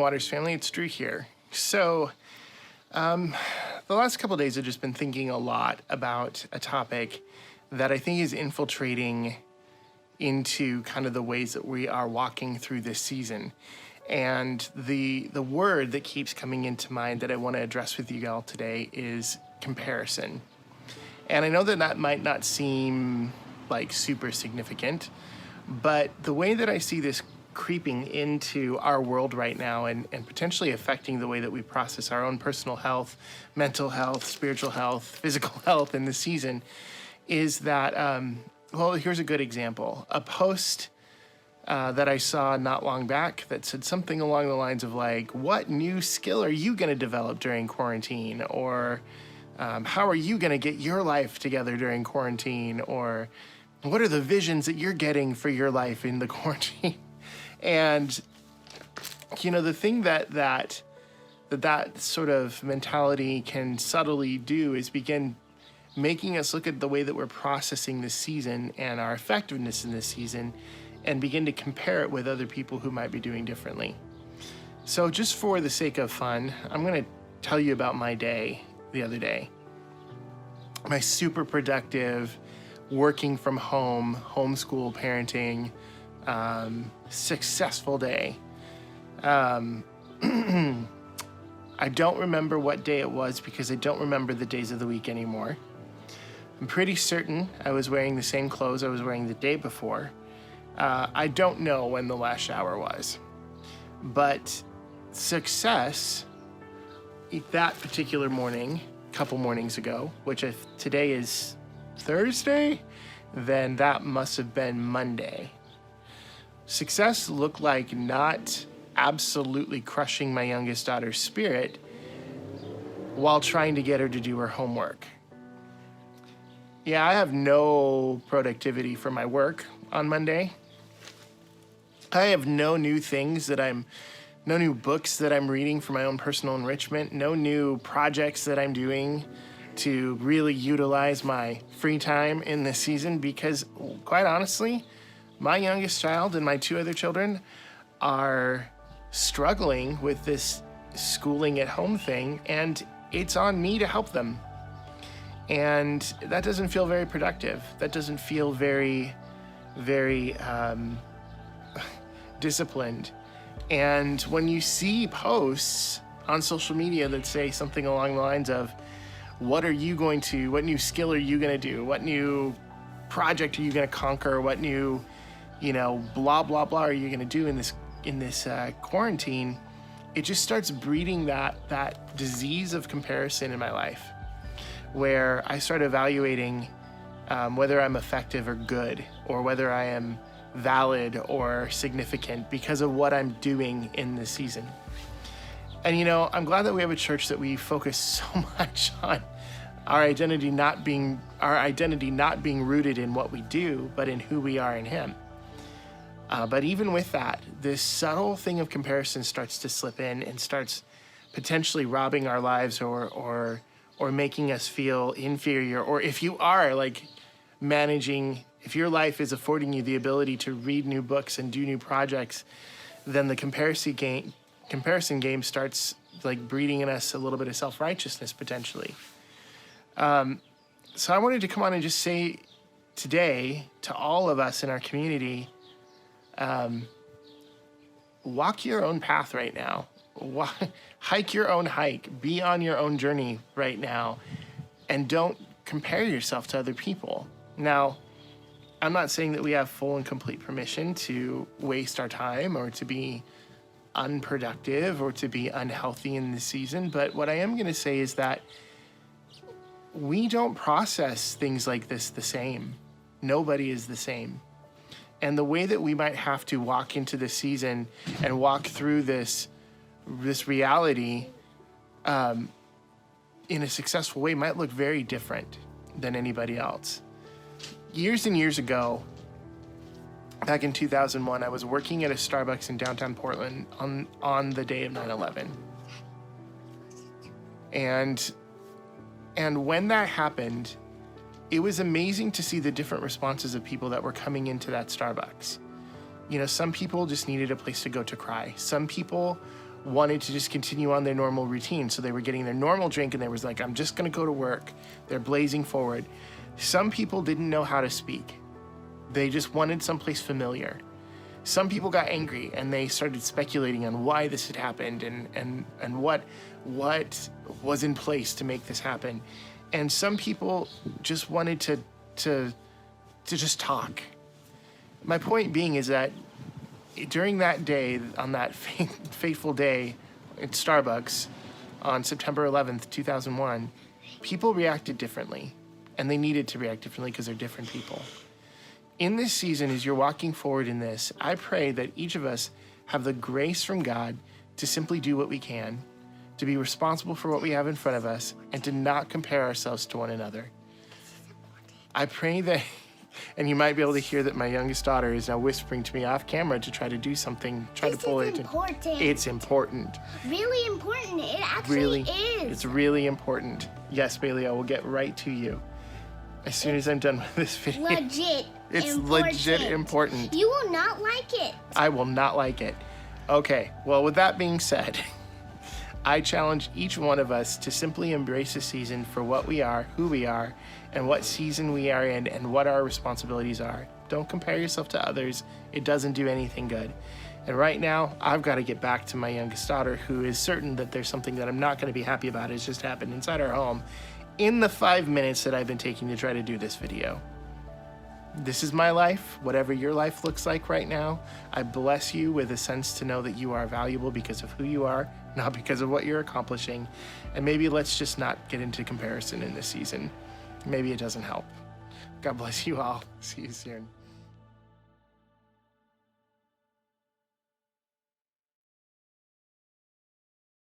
Waters family, it's Drew here. So, the last couple of days I've just been thinking a lot about a topic that I think is infiltrating into kind of the ways that we are walking through this season. And the word that keeps coming into mind that I want to address with you all today is comparison. And I know that that might not seem like super significant, but the way that I see this creeping into our world right now and potentially affecting the way that we process our own personal health, mental health, spiritual health, physical health in this season is that, well, here's a good example. A post that I saw not long back that said something along the lines of like, what new skill are you going to develop during quarantine? Or how are you going to get your life together during quarantine? Or what are the visions that you're getting for your life in the quarantine? And, you know, the thing that sort of mentality can subtly do is begin making us look at the way that we're processing this season and our effectiveness in this season and begin to compare it with other people who might be doing differently. So just for the sake of fun, I'm going to tell you about my day the other day. My super productive, working from home, homeschool parenting, successful day. I don't remember what day it was because I don't remember the days of the week anymore. I'm pretty certain I was wearing the same clothes I was wearing the day before. I don't know when the last shower was, but success that particular morning, a couple mornings ago, which if today is Thursday, then that must have been Monday. Success looked like not absolutely crushing my youngest daughter's spirit while trying to get her to do her homework. Yeah, I have no productivity for my work on Monday. I have no new no new books that I'm reading for my own personal enrichment, no new projects that I'm doing to really utilize my free time in this season because, quite honestly, my youngest child and my two other children are struggling with this schooling at home thing, and it's on me to help them. And that doesn't feel very productive. That doesn't feel very disciplined. And when you see posts on social media that say something along the lines of, what new skill are you going to do? What new project are you going to conquer? What new, blah, blah, blah are you going to do in this quarantine? It just starts breeding that disease of comparison in my life, where I start evaluating whether I'm effective or good, or whether I am valid or significant because of what I'm doing in this season. And I'm glad that we have a church that we focus so much on our identity not being rooted in what we do, but in who we are in Him. But even with that, this subtle thing of comparison starts to slip in and starts potentially robbing our lives or making us feel inferior. Or if you are if your life is affording you the ability to read new books and do new projects, then the comparison game starts breeding in us a little bit of self-righteousness potentially. So I wanted to come on and just say today to all of us in our community, walk your own path right now. Hike your own hike. Be on your own journey right now. And don't compare yourself to other people. Now, I'm not saying that we have full and complete permission to waste our time or to be unproductive or to be unhealthy in this season, but what I am going to say is that we don't process things like this the same. Nobody is the same. And the way that we might have to walk into this season and walk through this reality in a successful way might look very different than anybody else. Years and years ago, back in 2001, I was working at a Starbucks in downtown Portland on the day of 9/11. And when that happened, it was amazing to see the different responses of people that were coming into that Starbucks. Some people just needed a place to go to cry. Some people wanted to just continue on their normal routine. So they were getting their normal drink and they was like, I'm just gonna go to work. They're blazing forward. Some people didn't know how to speak. They just wanted someplace familiar. Some people got angry and they started speculating on why this had happened and what was in place to make this happen. And some people just wanted to just talk. My point being is that during that day, on that fateful day at Starbucks on September 11th, 2001, people reacted differently, and they needed to react differently because they're different people. In this season, as you're walking forward in this, I pray that each of us have the grace from God to simply do what we can, to be responsible for what we have in front of us, and to not compare ourselves to one another. I pray that, and you might be able to hear that my youngest daughter is now whispering to me off camera to try to do something, try to pull it. It's important. Really important. It actually is. It's really important. Yes, Bailey, I will get right to you as soon as I'm done with this video. Legit. It's legit important. You will not like it. I will not like it. Okay, well, with that being said, I challenge each one of us to simply embrace the season for what we are, who we are, and what season we are in, and what our responsibilities are. Don't compare yourself to others. It doesn't do anything good. And right now, I've got to get back to my youngest daughter, who is certain that there's something that I'm not going to be happy about. It's just happened inside our home in the 5 minutes that I've been taking to try to do this video. This is my life, whatever your life looks like right now. I bless you with a sense to know that you are valuable because of who you are, not because of what you're accomplishing. And maybe let's just not get into comparison in this season. Maybe it doesn't help. God bless you all. See you soon.